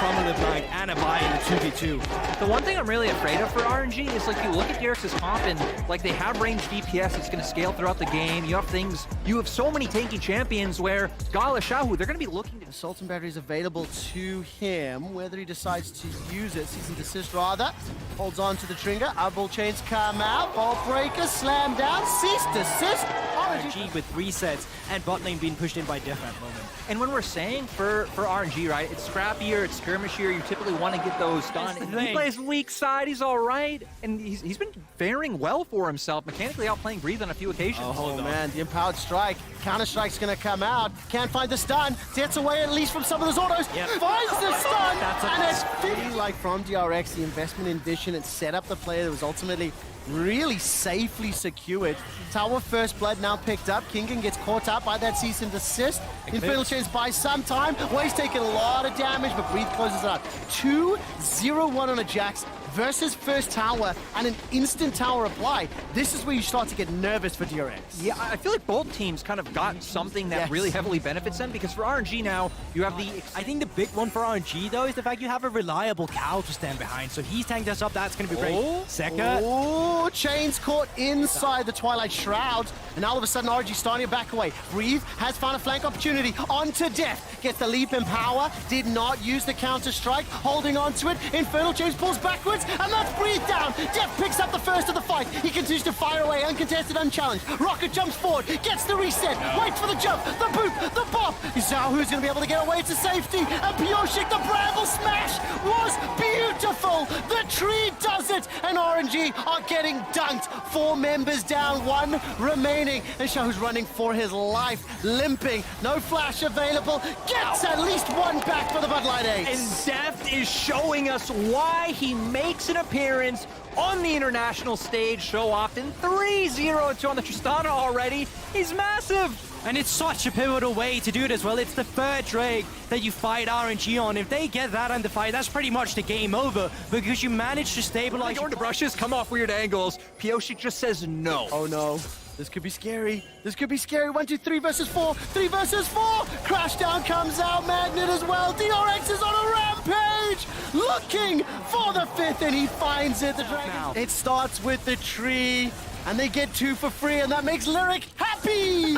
from a LeBlanc and a buy in the 2v2. The one thing I'm really afraid of for RNG is like you look at DRX's comp and like they have range DPS that's going to scale throughout the game. You have so many tanky champions where Gala Shahu, they're going to be looking to... Assault and battery is available to him. Whether he decides to use it, cease and desist rather. Holds on to the trigger. Eyeball chains come out. Ball breaker, slam down, cease, desist. RNG with resets and bot lane being pushed in by Def at the moment. And when we're saying for RNG, right, it's scrappier, it's skirmishier, you typically want to get those done. He plays weak side, he's all right, and he's been faring well for himself, mechanically outplaying Breathe on a few occasions. Oh man, the empowered strike. Counter-strike's gonna come out. Can't find the stun. Gets away at least from some of those autos. Yep. Finds the stun! That's And it's feeling like from DRX, the investment in vision and set up the player that was ultimately really safely secured. Tower First Blood now picked up. Kingen gets caught up by that cease and desist. Infernal Chains buys some time. Way's taking a lot of damage, but Breathe closes it out. 2-0-1 on a Jax versus first tower and an instant tower apply. This is where you start to get nervous for DRX. Yeah, I feel like both teams kind of got something that really heavily benefits them, because for RNG now, you have the... I think the big one for RNG, though, is the fact you have a reliable cow to stand behind. So he's tanked us up. That's going to be great. Sekka. Oh, chains caught inside the Twilight Shroud. And all of a sudden, RNG starting to back away. Breathe has found a flank opportunity. Onto Death. Gets the leap in power. Did not use the counter-strike. Holding on to it. Infernal Chains pulls backwards. And that's Breathe down. Death picks up the first of the fight. He continues to fire away, uncontested, unchallenged. Rocket jumps forward. Gets the reset. Waits for the jump. The boop. The bop. Zahu's going to be able to get away to safety. And Pioshik, the Bramble Smash was beautiful. The tree does it. And RNG are getting dunked. 4 members down, 1 remaining. And Shahu's running for his life, limping. No flash available. Gets at least 1 back for the Bud Light Ace. And Deft is showing us why he makes an appearance on the international stage so often. 3-0-2 on the Tristana already. He's massive. And it's such a pivotal way to do it as well. It's the third Drake that you fight RNG on. If they get that on the fight, that's pretty much the game over, because you managed to stabilize... Going to brushes, come off weird angles. Pioshik just says no. Oh no. This could be scary. This could be scary. 1, 2, 3 versus 4. 3 versus 4. Crashdown comes out. Magnet as well. DRX is on a rampage. Looking for the 5th, and he finds it. The dragon. It starts with the tree, and they get 2 for free, and that makes Lyric happy.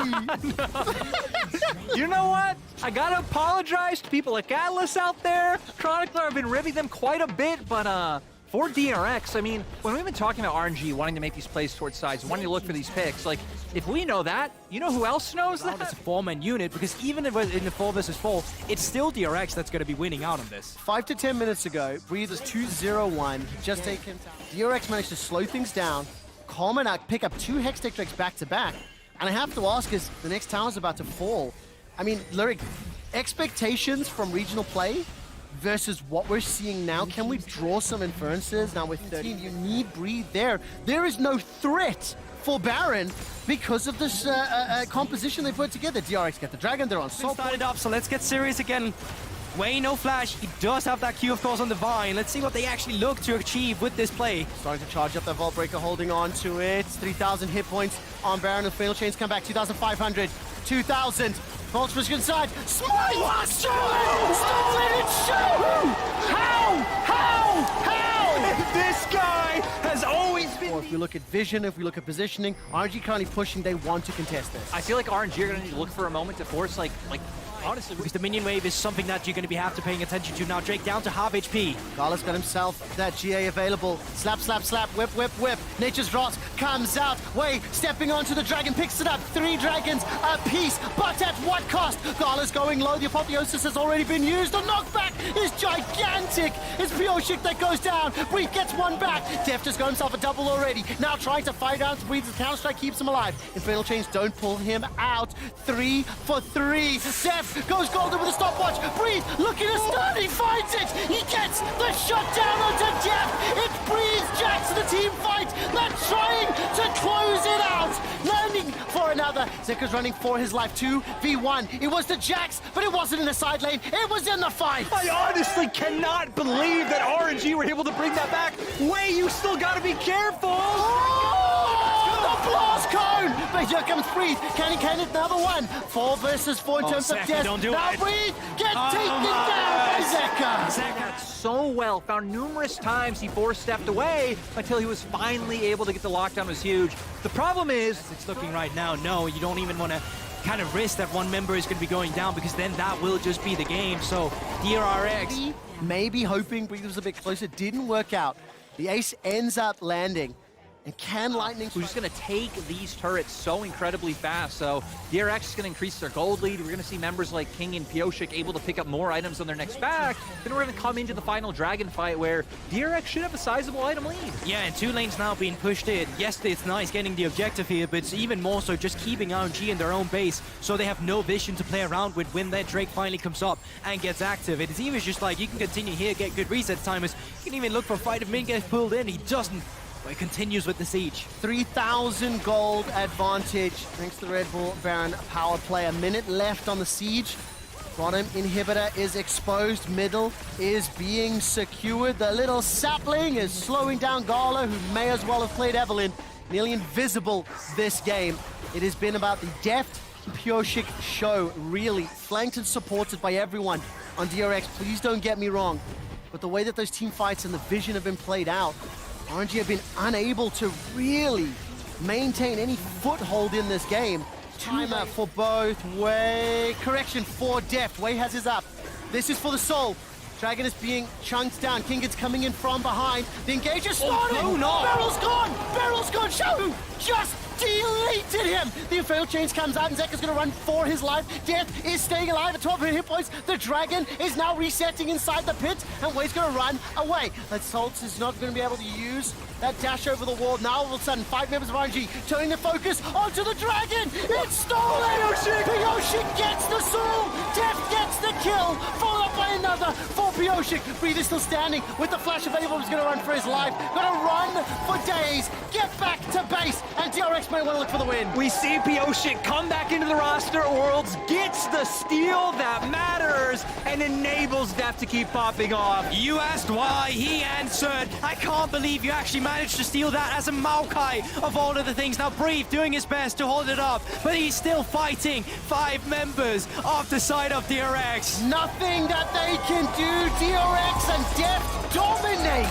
You know what? I gotta apologize to people like Atlas out there. Chronicler, I've been ribbing them quite a bit, but for DRX, I mean, when we've been talking about RNG wanting to make these plays towards sides, wanting to look for these picks, like, if we know that, you know who else knows that? It's a 4-man unit, because even if in the 4 versus 4, it's still DRX that's going to be winning out on this. 5 to 10 minutes ago, Breathe was 2-0-1. Just taken. DRX managed to slow things down. Common pick up 2 Hextech Drakes back-to-back. And I have to ask, is the next tower's about to fall. I mean, Lyric, expectations from regional play versus what we're seeing now. Can we draw some inferences? Now with 13, you need Breathe there. There is no threat for Baron because of this composition they put together. DRX get the Dragon, they're on Salt. Started up, so let's get serious again. Way no flash. He does have that Q, of course, on the Vine. Let's see what they actually look to achieve with this play. Starting to charge up that Vault Breaker, holding on to it. 3,000 hit points on Baron. Infernal Chains come back. 2,500. 2,000. Vault push inside. Smite! Stolen it! Show! How? This guy has always been... Or if we look at vision, if we look at positioning, RNG currently pushing, they want to contest this. I feel like RNG are going to need to look for a moment to force, like honestly, because the minion wave is something that you're going to be have to paying attention to now. Drake down to half HP. Gala's got himself that GA available. Slap, slap, slap, whip, whip, whip. Nature's Wrath comes out. Way stepping onto the dragon, picks it up. 3 dragons a piece, but at what cost? Gala's going low. The apotheosis has already been used. The knockback is gigantic. It's Pioshik that goes down. Breathe gets 1 back. Deft has got himself a double already. Now trying to fight out. Breathe, the counter strike keeps him alive. Infernal Chains don't pull him out. 3 for 3. Deft goes golden with a stopwatch. Breathe, looking to stun. He finds it. He gets the shutdown onto Deft. It's Breathe, Jax, the team fight. They're trying to close it out. Landing for another. Zekka's running for his life. 2v1. It was the Jax, but it wasn't in the side lane. It was in the fight. I honestly cannot believe that RNG were able to bring that back. Way, you still gotta be careful. Oh! The blast cone! But here comes Breathe. Can he hit another one? 4 versus 4 in terms of Zeka, death. don't do Now it. Breathe gets taken down by Zeka. That so well. Found numerous times he 4-stepped away until he was finally able to get the lockdown. It was huge. The problem is, It's looking right now, no, you don't even want to kind of risk that one member is going to be going down because then that will just be the game. So DRX, Maybe hoping Breathe was a bit closer. Didn't work out. The ace ends up landing. And can Lightning... who's just going to take these turrets so incredibly fast. So DRX is going to increase their gold lead. We're going to see members like King and Pioshik able to pick up more items on their next back. Then we're going to come into the final dragon fight where DRX should have a sizable item lead. yeah, and 2 lanes now being pushed in. Yes, it's nice getting the objective here, but it's even more so just keeping RNG in their own base so they have no vision to play around with when that Drake finally comes up and gets active. It is even just like you can continue here, get good reset timers. You can even look for fight if Min gets pulled in. He doesn't. But he continues with the siege. 3,000 gold advantage thanks to the Red Bull Baron power play. A minute left on the siege. Bottom inhibitor is exposed. Middle is being secured. The little sapling is slowing down Gala, who may as well have played Evelyn. Nearly invisible this game. It has been about the deft Pioshik show, really. Flanked and supported by everyone on DRX. Please don't get me wrong. But the way that those team fights and the vision have been played out, RNG have been unable to really maintain any foothold in this game. Timeout for both. Way. Correction for Deft. Way has his up. This is for the soul. Dragon is being chunked down. King is coming in from behind. The engage is starting. Oh, no. Barrel's gone. Barrel's gone. Show just deleted him. The Infernal Chains comes out and Zeka's going to run for his life. Death is staying alive at 12 hit points. The Dragon is now resetting inside the pit and Way's going to run away. Assault is not going to be able to use that dash over the wall. Now all of a sudden 5 members of RNG turning the focus onto the Dragon. It's stolen. Pioshik gets the soul. Death gets the kill. Followed up by another for Pioshik. Breathe is still standing with the flash available. He's going to run for his life. Going to run for days. Get back to base. And DRX may want to look for the win. We see Pioshik come back into the roster. Worlds gets the steal that matters and enables Deft to keep popping off. You asked why, he answered. I can't believe you actually managed to steal that as a Maokai of all of the things. Now Breathe doing his best to hold it up, but he's still fighting 5 members off the side of DRX. Nothing that they can do. DRX and Deft dominate.